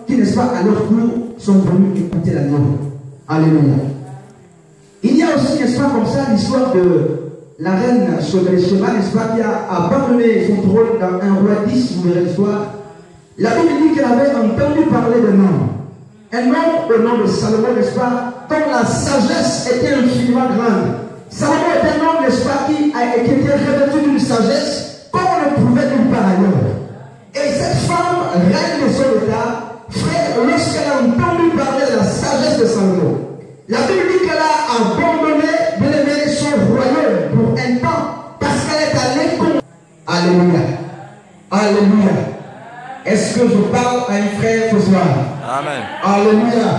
qui, n'est-ce pas, à leur tour, sont venus écouter l'agneau. Alléluia. Il y a aussi, n'est-ce pas, comme ça, l'histoire de la reine Sheba, n'est-ce pas, qui a abandonné son trône dans un roi 10, vous verrez l'histoire. La Bible dit qu'elle avait entendu parler d'un homme. Un homme au nom de Salomon, n'est-ce pas, dont la sagesse était infiniment grande. Salomon est un homme, n'est-ce pas, qui était revêtu d'une sagesse comme on ne pouvait nulle part ailleurs. Et cette femme, reine de son état, frère, lorsqu'elle a entendu parler de la sagesse de Salomon, la Bible dit qu'elle a abandonné, bien aimé, son royaume pour un temps, parce qu'elle est allée contre. Alléluia. Alléluia. Est-ce que je parle à un frère ce soir? Amen. Alléluia.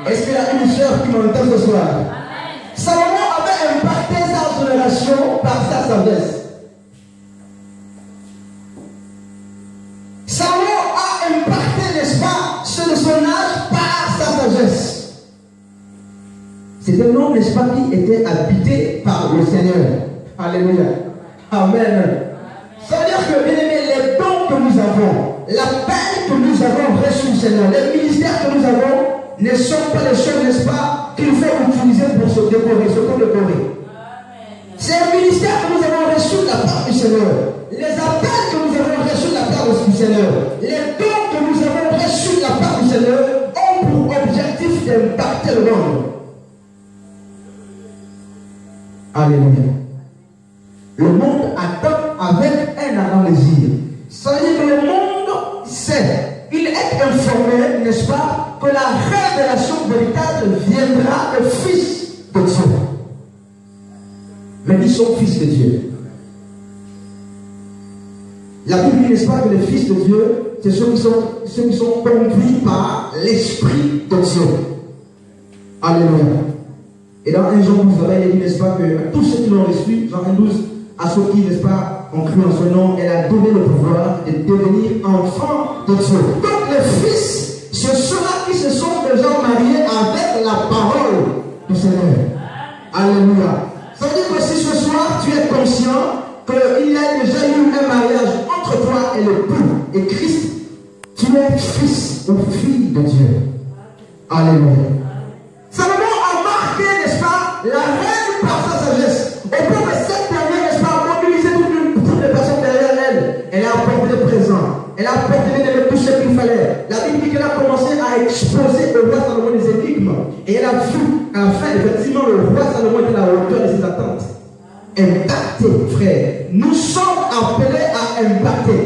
Est-ce qu'il y a une sœur qui m'entend ce soir? Amen. Salomon avait impacté sa génération par sa sagesse. Salomon a impacté, n'est-ce pas, ceux de son âge par sa sagesse. C'est un homme, n'est-ce pas, qui était habité par le Seigneur. Alléluia. Amen. Ça veut dire que, bien aimé, les dons que nous avons, la peine que nous avons reçue du Seigneur, les ministères que nous avons, ne sont pas les choses, n'est-ce pas, qu'il faut utiliser pour se décorer, se décorer. C'est un ministère que nous avons reçu de la part du Seigneur. Les appels que nous avons reçus de la part du Seigneur, les dons que nous avons reçus de la part du Seigneur, ont pour objectif d'impacter le monde. Alléluia. Le monde attend avec un ardent désir. Ça veut dire que le monde sait, il est informé, n'est-ce pas, que la révélation véritable viendra du Fils de Dieu. Mais ils sont fils de Dieu. La Bible dit, n'est-ce pas, que les fils de Dieu, c'est ceux qui sont conduits par l'Esprit de Dieu. Alléluia. Et dans 1 Jean 12, il dit, n'est-ce pas, que à tous ceux qui l'ont reçu, Jean 12, à ceux qui, n'est-ce pas, ont cru en son nom, elle a donné le pouvoir de devenir enfants de Dieu. Donc les fils, ce ceux-là qui se sont déjà mariés avec la parole du Seigneur. Alléluia. Ça veut dire que si ce soir tu es conscient qu'il y a déjà eu un mariage entre toi et l'époux et Christ, tu es fils ou fille de Dieu. Alléluia. Salomon a marqué, n'est-ce pas, la reine par sa sagesse. Au point que cette dernière, n'est-ce pas, a mobilisé toutes les personnes derrière elle. Elle a apporté le présent. Elle a apporté tout ce qu'il fallait. La Bible dit qu'elle a commencé à exposer au roi Salomon des énigmes. Et elle a vu, à la fin, effectivement, le roi Salomon était à la hauteur de ses attentes. Impacter, frère. Nous sommes appelés à impacter.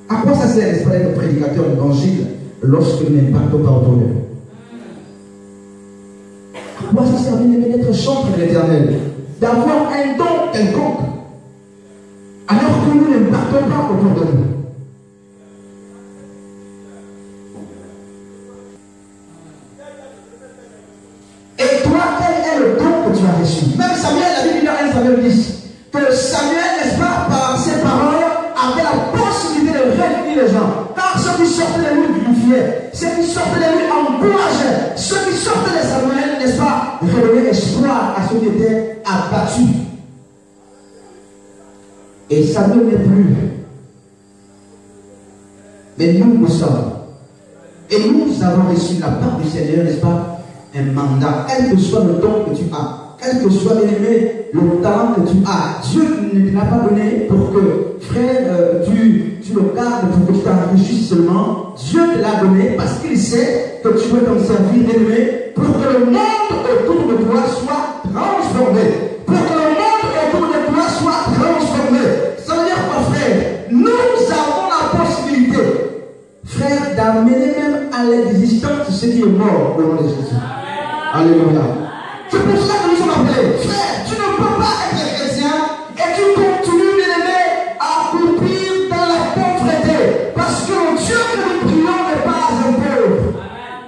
À quoi ça sert, n'est-ce pas, d'être prédicateur d'évangile lorsque nous n'impactons pas autour d'eux? À quoi ça sert d'être chantre de l'Éternel? D'avoir un don quelconque alors que nous n'impactons pas autour de nous. Et toi, quel est le don que tu as reçu? Même Samuel, la Bible dit dans 1 Samuel 10, que Samuel, n'est-ce pas, par ses paroles, avait la possibilité de réunir les gens. Car ceux qui sortaient de lui glorifiaient, ceux qui sortaient de lui encourageaient, ceux qui sortaient de Samuel, n'est-ce pas, redonnaient espoir à ceux qui étaient abattus. Et Samuel n'est plus. Mais nous sommes. Et nous avons reçu de la part du Seigneur, n'est-ce pas, un mandat. Quel que soit le don que tu as, quel que soit, bien aimé, le talent que tu as, Dieu ne te l'a pas donné pour que, frère, tu le gardes, pour que tu t'enrichisses seulement. Dieu te l'a donné parce qu'il sait que tu veux t'en servir, bien aimé, pour que le monde autour de toi soit transformé. Pour que le monde autour de toi soit transformé. Ça veut dire quoi, frère? Nous avons la possibilité, frère, d'amener même à l'existence ce qui est mort au nom de Jésus. Alléluia. C'est pour cela que nous sommes appelés. Frère, tu ne peux pas être chrétien et tu continues, bien aimé, à courir dans la pauvreté. Parce que le Dieu que nous prions n'est pas un pauvre.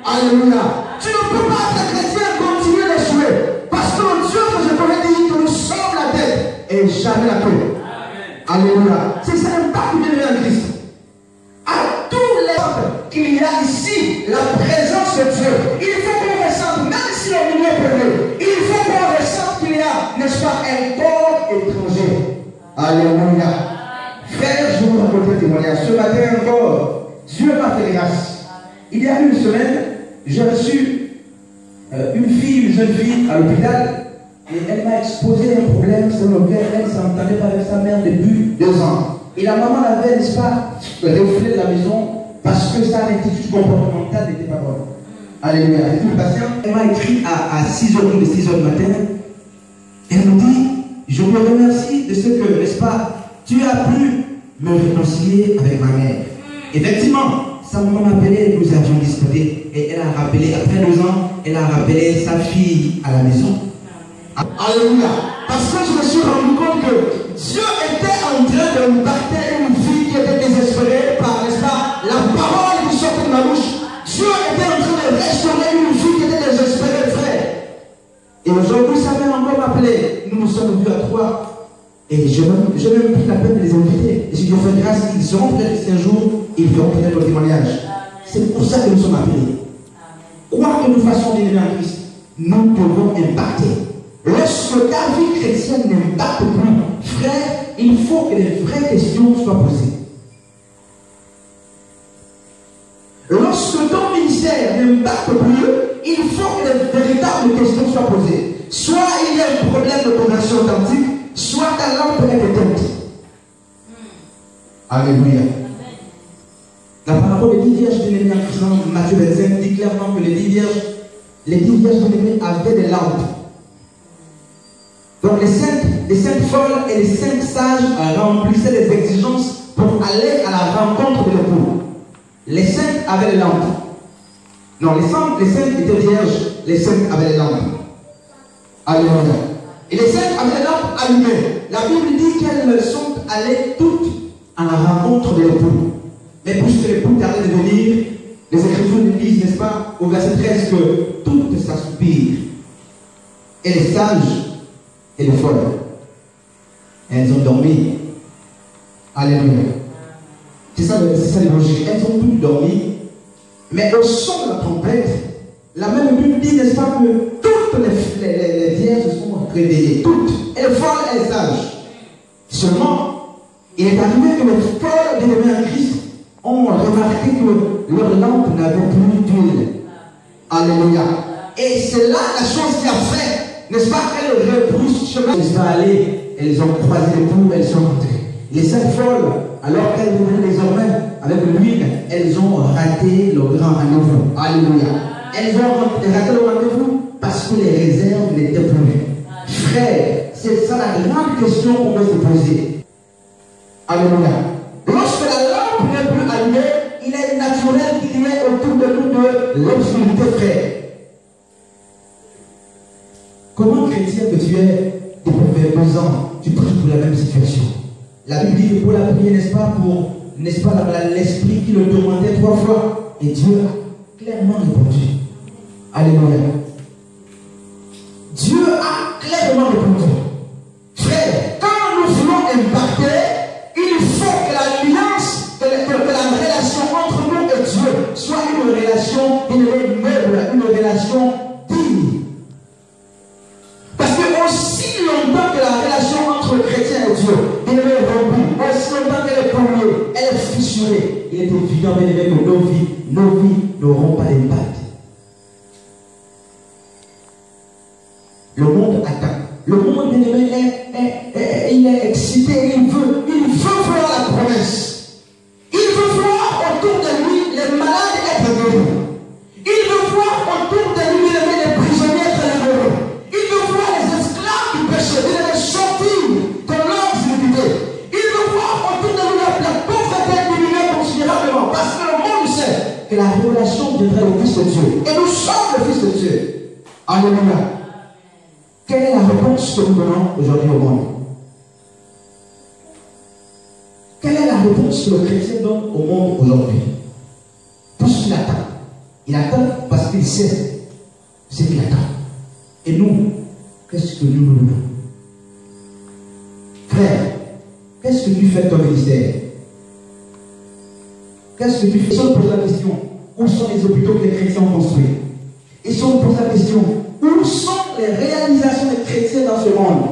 Alléluia. Tu ne peux pas être chrétien et continuer d'échouer. Parce que le Dieu que je t'aurais dit que nous sommes la tête et jamais la queue. Alléluia. C'est ça l'impact de Dieu en Christ. À tous les hommes qu'il y a ici, la présence de Dieu, il faut qu'on ressente, même si le milieu est privé, il faut qu'on ressente qu'il y a, n'est-ce pas, un corps étranger. Alléluia. Frère, je vous raconte un témoignage. Ce matin encore, Dieu m'a fait grâce. Il y a une semaine, j'ai reçu une jeune fille à l'hôpital, et elle m'a exposé un problème sur lequel elle ne s'entendait pas avec sa mère depuis 2 ans. Et la maman avait, n'est-ce pas, reflet de la maison parce que sa attitude comportementale n'était pas bonne. Alléluia. Elle est une patiente. Elle m'a écrit à 6h ou 6h du matin. Elle me dit, je me remercie de ce que, n'est-ce pas, tu as pu me réconcilier avec ma mère. Effectivement, sa maman m'a appelé, nous avions discuté. Et elle a rappelé, après 2 ans, elle a rappelé sa fille à la maison. Alléluia. Parce que je me suis rendu compte que Dieu était en train de me battre une fille qui était désespérée par, n'est-ce pas, la parole qui sortait de ma bouche. Dieu était en train de restaurer une fille qui était désespérée, frère. Et aujourd'hui, sa mère encore m'appelait. Nous nous sommes vus à 3. Et je même pris la peine de les inviter. Et si Dieu fait grâce, ils seront peut-être un jour, ils feront peut-être le témoignage. C'est pour ça que nous sommes appelés. Quoi que nous fassions des en Christ, nous devons impacter. Lorsque ta vie chrétienne n'impacte plus, frère, il faut que les vraies questions soient posées. Lorsque ton ministère n'impacte plus, il faut que les véritables questions soient posées. Soit il y a un problème de conversion authentique, soit ta lampe est éteinte. Alléluia. La parabole des 10 vierges bien-aimées en Christ, Matthieu 25, dit clairement que les 10 vierges bien-aimées avaient des lampes. Donc les 5 folles et les 5 sages remplissaient les exigences pour aller à la rencontre de l'époux. Les 5 avaient les lampes. Non, les 5 étaient vierges, les 5 avaient les lampes. Alléluia. Et les 5 avaient les lampes allumées. La Bible dit qu'elles sont allées toutes à la rencontre de l'époux. Mais puisque l'époux tardait de venir, les Écritures nous disent, n'est-ce pas, au verset 13, que toutes s'assoupirent. Et les sages et les folles, elles ont dormi. Alléluia. C'est ça l'évangile. Elles ont toutes dormi. Mais au son de la trompette, la même Bible dit, n'est-ce pas, que toutes les vierges se sont réveillées. Toutes. Et les folles et les sages. Seulement, il est arrivé que les folles bien-aimées en Christ ont remarqué que leur lampe n'avait plus d'huile. Alléluia. Et c'est là la chose qui a fait, n'est-ce pas, qu'elles rebroussent chemin. Elles sont allées, elles ont croisé l'époux, elles sont rentrées. Les 5 folles, alors qu'elles venaient désormais avec l'huile, elles ont raté le grand rendez-vous. Alléluia. Elles ont raté le rendez-vous parce que les réserves n'étaient plus. Frère, c'est ça la grande question qu'on peut se poser. Alléluia. Lorsque la lampe n'est plus allumée, il est naturel qu'il y ait autour de nous de l'obscurité, frère. Comment chrétien que tu es, depuis 2 ans, tu pries pour la même situation? La Bible dit que pour la prier, n'est-ce pas, pour, n'est-ce pas, l'esprit qui le demandait 3 fois. Et Dieu a clairement répondu. Alléluia. Dieu a clairement répondu. Frère, quand nous voulons impacter, il faut que l'alliance, que la relation entre nous et Dieu soit une relation meuble, une relation digne. Parce que aussi longtemps que la relation entre le chrétien et Dieu est rompue, aussi longtemps qu'elle est polluée, elle est fissurée, il est évident que nos vies n'auront pas d'impact. Le monde attend. Le monde il est excité, il veut voir la promesse. Il veut voir autour de lui les malades être guéris. Il veut voir autour de lui les prisonniers être libérés. Il veut voir les esclaves du péché, il veut sortir de leurs iniquités. Il veut voir autour de lui la pauvreté diminuer considérablement. Parce que le monde sait que la révélation viendra au Fils de Dieu. Et nous sommes le Fils de Dieu. Alléluia. Quelle est la réponse que nous donnons aujourd'hui au monde? Quelle est la réponse que le chrétien donne au monde aujourd'hui? Puisqu'il attend. Il attend parce qu'il sait ce qu'il attend. Et nous, qu'est-ce que nous donnons? Frère, qu'est-ce que tu fais de ton ministère? Qu'est-ce que tu fais? Si on pose la question, où sont les hôpitaux que les chrétiens ont construits? Et si on pose la question, où sont les réalisations des chrétiens dans ce monde?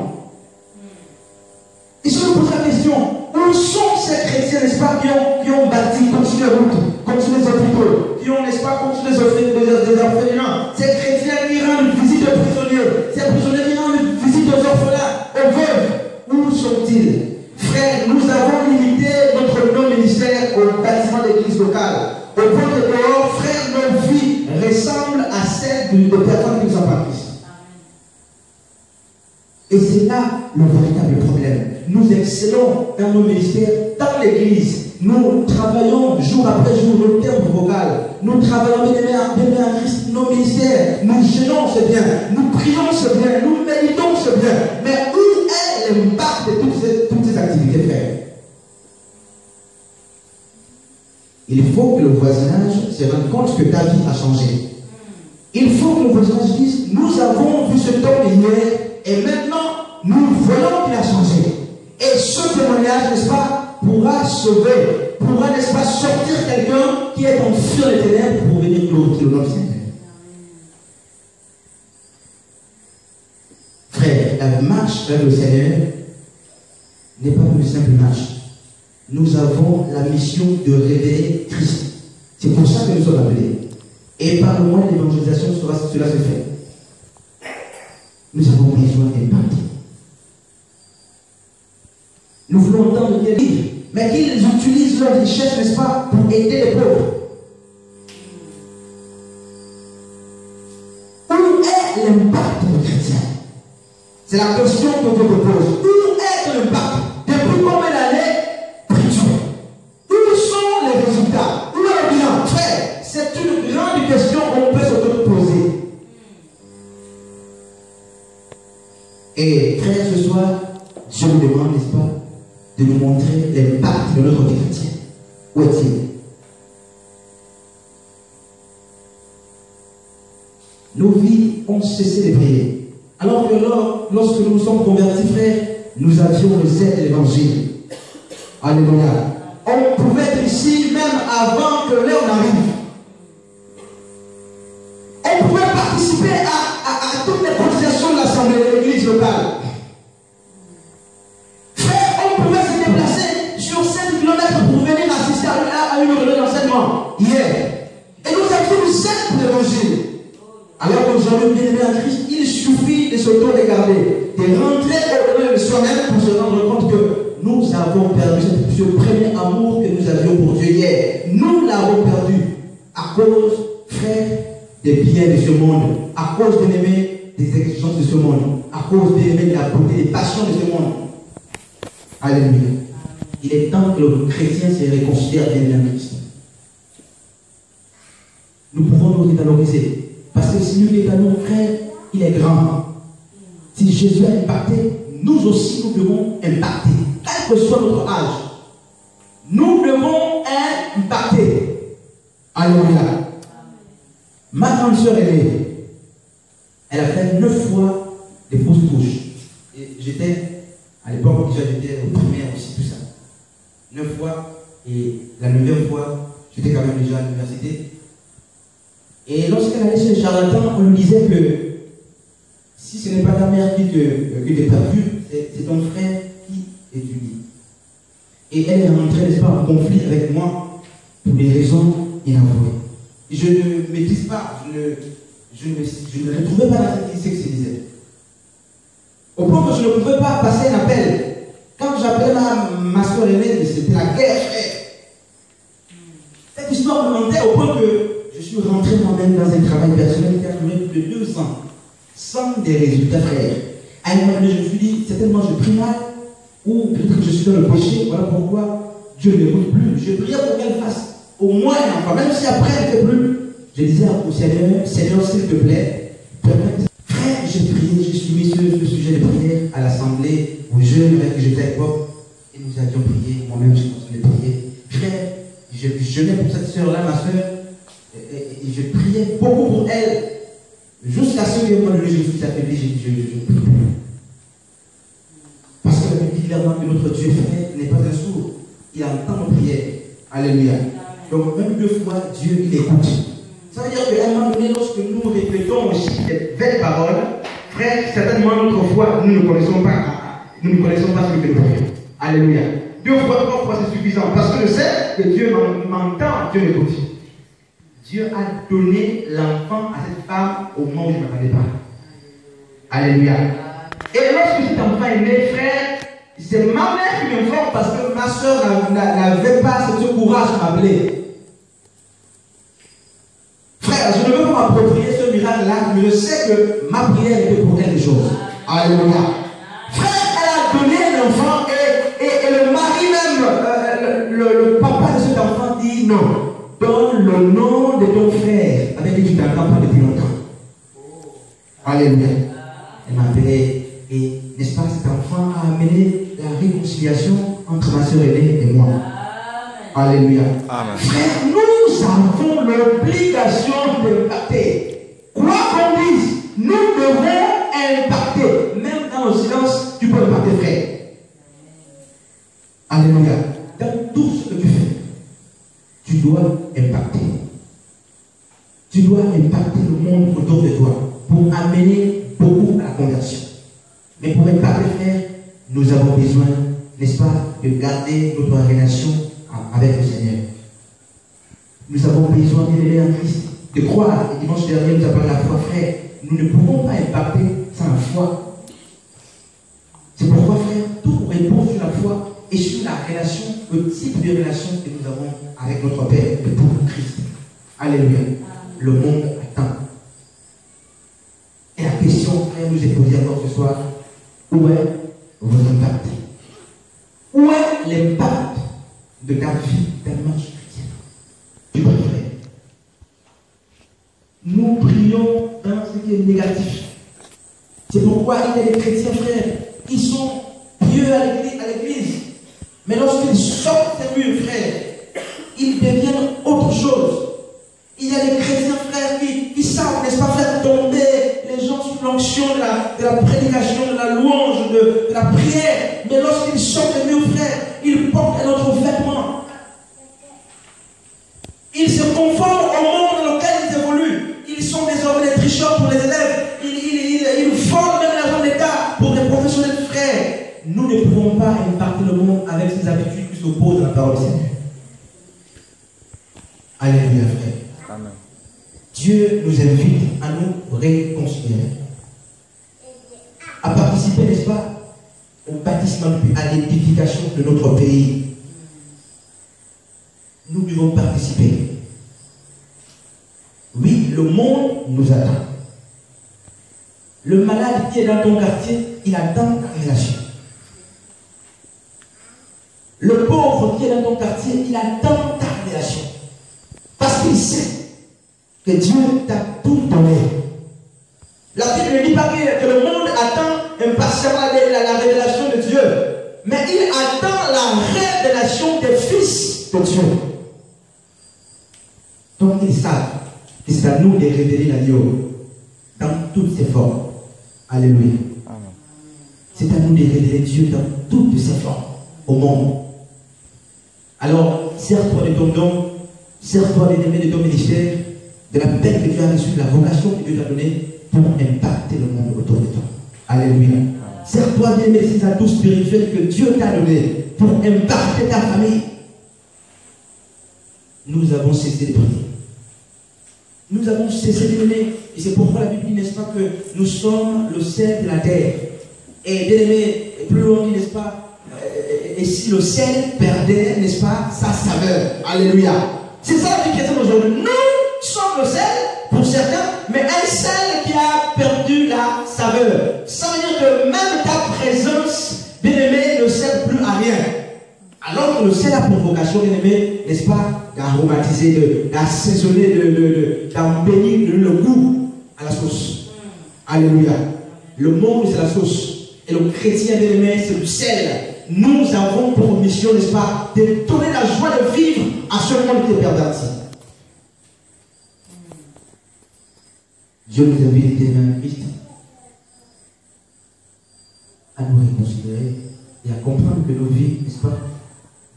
Et si on pose la question, où sont ces chrétiens, n'est-ce pas, qui ont bâti, construit les routes, construit construit des hôpitaux, qui ont, n'est-ce pas, construit des orphelinats, ces chrétiens qui rendent visite aux prisonniers, ces prisonniers qui rendent visite aux orphelins, aux veuves, où sont-ils? Frères, nous avons limité notre non-ministère au bâtiment d'église locale. Au point de dehors, frères, nos vies ressemblent à celles de personnes qui ne sont pas Christ. Et c'est là le véritable problème. Nous excellons dans nos ministères, dans l'église. Nous travaillons jour après jour le terme vocal. Nous travaillons bien à Christ, nos ministères. Nous gênons, c'est bien. Nous prions, c'est bien. Nous méditons, c'est bien. Mais où est l'impact de toutes ces activités, frères? Il faut que le voisinage se rende compte que ta vie a changé. Il faut que le voisinage dise, nous avons vu cet homme hier et maintenant nous voyons qu'il a changé. Et ce témoignage, n'est-ce pas, pourra sauver, pourra, n'est-ce pas, sortir quelqu'un qui est en fur des ténèbres pour venir glorifier le nom du Seigneur. Frère, la marche vers le Seigneur n'est pas une simple marche. Nous avons la mission de révéler Christ. C'est pour ça que nous sommes appelés. Et par le moyen de l'évangélisation, cela se fait. Nous avons besoin d'impact. Nous voulons entendre des livres, mais qu'ils utilisent leur richesse, n'est-ce pas, pour aider les pauvres. Où est l'impact des chrétiens? C'est la question que Dieu me pose. Où est l'impact? Depuis combien d'années prie-tu? Où sont les résultats? Où est le bilan? Frère, c'est une grande question qu'on peut se poser. Et frère, ce soir, Dieu nous demande, n'est-ce pas, de nous montrer l'impact de notre vie chrétienne. Où est-il? Nos vies ont cessé de briller. Alors que lorsque nous nous sommes convertis, frères, nous avions le zèle de l'évangile. Alléluia. On pouvait être ici même avant que l'heure n'arrive. On pouvait participer à toutes les cotisations de l'assemblée de l'église locale. Sur 7 km pour venir assister à une réunion d'enseignement hier. Et nous avions du zèle pour l'évangile. Alors qu'aujourd'hui, bien aimé en Christ, il suffit de s'auto-regarder, de rentrer au-delà de soi-même pour se rendre compte que nous avons perdu ce premier amour que nous avions pour Dieu hier. Nous l'avons perdu à cause, frère, des biens de ce monde, à cause, bien aimé, des exigences de ce monde, à cause, bien aimé, de la beauté, des passions de ce monde. Alléluia. Il est temps que le chrétien se réconcilie bien avec Christ. Nous pouvons nous revaloriser. Parce que si nous l'étalons, frère, il est grand. Si Jésus a impacté, nous aussi nous devons impacter. Quel que soit notre âge, nous devons impacter. Alléluia. Ma grande soeur aînée, elle a fait 9 fois des fausses couches. Et j'étais, à l'époque, j'étais au primaire aussi, tout ça. 9 fois, et la 9e fois, j'étais quand même déjà à l'université. Et lorsqu'elle allait chez le charlatan, on lui disait que si ce n'est pas ta mère qui t'a vu, c'est ton frère qui étudie. Et elle est rentrée, n'est-ce pas, en conflit avec moi pour des raisons inavouées. Je ne maîtrise pas, je ne retrouvais pas ce que se disait. Au point que je ne pouvais pas passer un appel. Quand j'appelais ma soeur aînée, c'était la guerre, frère. Cette histoire me mentait au point que je suis rentré moi-même dans un travail personnel qui a duré plus de 2 ans, sans des résultats, frère. À un moment donné, je me suis dit, certainement je prie mal, ou peut-être que je suis dans le péché, voilà pourquoi Dieu ne m'écoute plus. Je priais pour qu'elle fasse au moins un enfant, même si après elle ne fait plus. Je disais au Seigneur, Seigneur, s'il te plaît, frère, j'ai prié, j'ai soumis ce sujet de prière à l'assemblée, aux jeunes avec qui j'étais à l'époque, et nous avions prié, moi-même j'ai continué de prier. Frère, je jeûnais pour cette soeur-là, ma soeur, et je priais beaucoup pour elle, jusqu'à ce que moi, je suis affaibli, je prie plus. Parce que la Bible dit clairement que notre Dieu, frère, n'est pas un sourd, il entend nos prières. Alléluia. Donc, même 2 fois, Dieu, il écoute. Ça veut dire qu'à un moment donné, lorsque nous répétons aussi des belles paroles, frère, certainement notre foi, nous ne connaissons pas ce que nous faisons. Alléluia. 2 fois, 3 fois, c'est suffisant. Parce que je sais que Dieu m'entend, Dieu m'écoute. Dieu a donné l'enfant à cette femme au moment où je ne m'attendais pas. Alléluia. Et lorsque cet enfant est né, frère, c'est ma mère qui m'informe parce que ma soeur n'avait pas ce courage de m'appeler. Frère, je ne veux pas m'approprier ce miracle-là, mais je sais que ma prière était pour quelque chose. Alléluia. Frère, elle a donné un enfant et le mari même, le papa de cet enfant dit non. Donne le nom de ton frère avec qui tu t'entends pas depuis longtemps. Alléluia. Elle m'a appelé et, n'est-ce pas, cet enfant a amené la réconciliation entre ma soeur aînée et moi. Alléluia. Amen. Frère, nous avons l'obligation d'impacter. Quoi qu'on dise, nous devons impacter. Même dans le silence, tu peux impacter, frère. Alléluia. Dans tout ce que tu fais, tu dois impacter. Tu dois impacter le monde autour de toi pour amener beaucoup à la conversion. Mais pour impacter, frère, nous avons besoin, n'est-ce pas, de garder notre relation avec le Seigneur. Nous avons besoin d'élever en Christ, de croire. Et dimanche dernier, nous avons la foi, frère. Nous ne pouvons pas impacter sans la foi. C'est pourquoi, frère, tout repose sur la foi et sur la relation, le type de relation que nous avons avec notre Père, le pour Christ. Alléluia. Le monde attend. Et la question, frère, nous est posée encore ce soir. Où est votre impact? Où est l'impact de ta vie tellement chrétienne? Tu vois, frère. Nous prions dans ce qui est négatif. C'est pourquoi il y a des chrétiens, frères, qui sont pieux à l'église. Mais lorsqu'ils sortent ces murs, frère, ils deviennent autre chose. Il y a des chrétiens, frères, qui savent, n'est-ce pas, faire tomber les gens sous l'onction de la prédication, de la louange, de la prière. Mais lorsqu'ils sortent des murs, frère, ils portent un autre vêtement. Ils se conforment au monde dans lequel ils évoluent. Ils sont désormais des tricheurs pour les élèves. Ils volent même l'argent d'État pour les professionnels, frères. Nous ne pouvons pas impacter le monde avec ces habitudes qui s'opposent à la parole du Seigneur. Alléluia, frère. Amen. Dieu nous invite à nous réconcilier, à participer, n'est-ce pas, au bâtissement, à l'édification de notre pays. Nous devons participer. Oui, le monde nous attend. Le malade qui est dans ton quartier, il attend ta relation. Le pauvre qui est dans ton quartier, il attend ta relation. Parce qu'il sait que Dieu t'a tout donné. La Bible ne dit pas que le monde attend impatiemment la révélation de Dieu. Mais il attend la révélation des fils de Dieu. Donc ils savent que c'est à nous de révéler la Dieu dans toutes ses formes. Alléluia. C'est à nous de révéler Dieu dans toutes ses formes au monde. Alors, sers-toi de ton don, sers-toi de ton ministère, de la peine que tu as reçue, de la vocation que Dieu t'a donnée pour impacter le monde autour de toi. Alléluia. Sers-toi des médecins à tout spirituel que Dieu t'a donné pour impacter ta famille. Nous avons cessé de prier. Nous avons cessé de donner. Et c'est pourquoi la Bible dit, n'est-ce pas, que nous sommes le sel de la terre. Et bien aimé, plus loin dit, n'est-ce pas, et si le sel perdait, n'est-ce pas, sa saveur. Alléluia. C'est ça la vie chrétienne aujourd'hui. Nous sommes le sel, pour certains, mais un sel qui a perdu la saveur. Ça veut dire que même ta présence, bien aimé, ne sert plus à rien. Alors que le sel a pour vocation, bien aimé, n'est-ce pas, d'aromatiser, d'assaisonner, d'embellir le goût à la sauce. Alléluia. Le monde, c'est la sauce. Et le chrétien, bien aimé, c'est le sel. Nous avons pour mission, n'est-ce pas, de donner la joie de vivre à ce monde qui est perverti. Dieu nous invite dans Christ à nous réconsidérer et à comprendre que nos vies, n'est-ce pas,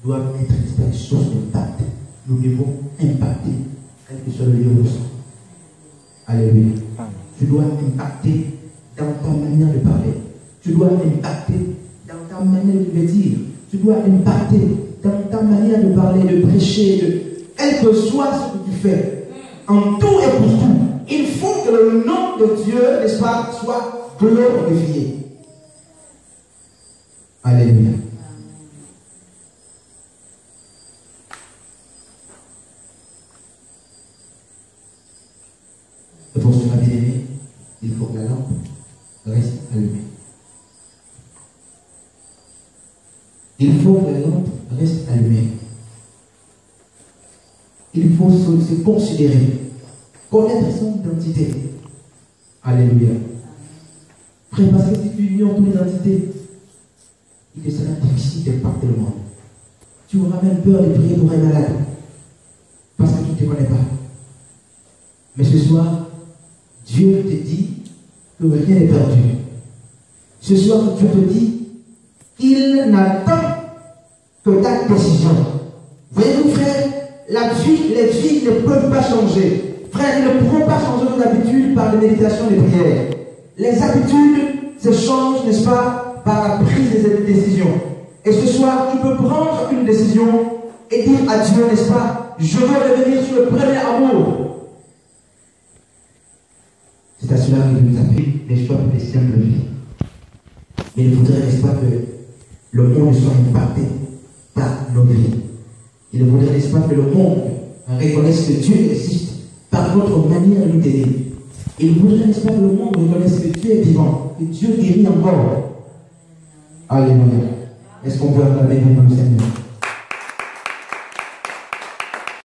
doivent être, n'est-ce pas, des sources d'impact. Nous devons impacter, quel que soit le lieu où nous sommes. Alléluia. Tu dois impacter dans ta manière de parler. Tu dois impacter dans ta manière de dire. Tu dois impacter dans ta manière de parler, de prêcher, quel que soit ce que tu fais. en tout et pour tout, il faut que le nom de Dieu, n'est-ce pas, soit glorifié. Alléluia. Et pour cela, bien aimé, il faut que la lampe reste allumée. Il faut que la lampe reste allumée. Il faut se considérer, connaître son identité. Alléluia. Frère, parce que si tu ignores ton identité, il te sera difficile d'impacter le monde. Tu auras même peur de prier pour un malade, parce que tu ne te connais pas. Mais ce soir, Dieu te dit que rien n'est perdu. Ce soir, Dieu te dit qu'il n'attend que ta décision. Voyez-vous, frère, les vies ne peuvent pas changer. Frère, ils ne pourront pas changer nos habitudes par les méditations et les prières. Les habitudes se changent, n'est-ce pas, par la prise des décisions. Et ce soir, tu peux prendre une décision et dire à Dieu, n'est-ce pas, je veux revenir sur le premier amour. C'est à cela que nous appelle les choix de simples vie. Mais il faudrait, n'est-ce pas, que le monde soit impacté par nos vies. Il faudrait, n'est-ce pas, que le monde reconnaisse que Dieu existe par notre manière de nous aider. Il faudrait, n'est-ce pas, que le monde reconnaisse que Dieu est vivant, que Dieu guérit encore. Alléluia. Est-ce qu'on peut acclamer pour le Seigneur?